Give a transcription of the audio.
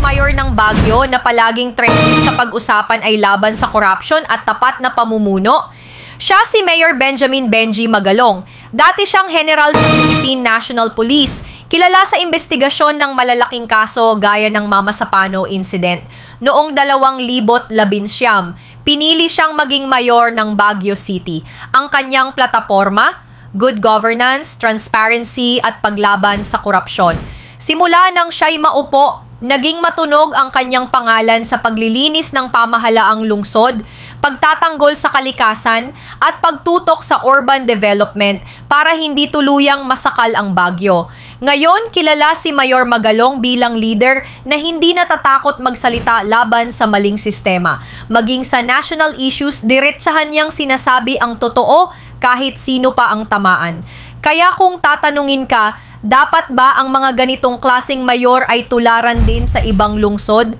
mayor ng Baguio na palaging trending sa pag-usapan ay laban sa korupsyon at tapat na pamumuno. Siya si Mayor Benjamin Benji Magalong. Dati siyang General sa Philippine National Police, kilala sa investigasyon ng malalaking kaso gaya ng Mama Sapano incident. Noong 2019, pinili siyang maging mayor ng Baguio City. Ang kanyang plataporma, good governance, transparency at paglaban sa korupsyon. Simula nang siya'y maupo, naging matunog ang kanyang pangalan sa paglilinis ng pamahalaang lungsod, pagtatanggol sa kalikasan at pagtutok sa urban development para hindi tuluyang masakal ang Baguio. Ngayon, kilala si Mayor Magalong bilang leader na hindi natatakot magsalita laban sa maling sistema. Maging sa national issues, diretsahan niyang sinasabi ang totoo kahit sino pa ang tamaan. Kaya kung tatanungin ka, dapat ba ang mga ganitong klaseng mayor ay tularan din sa ibang lungsod?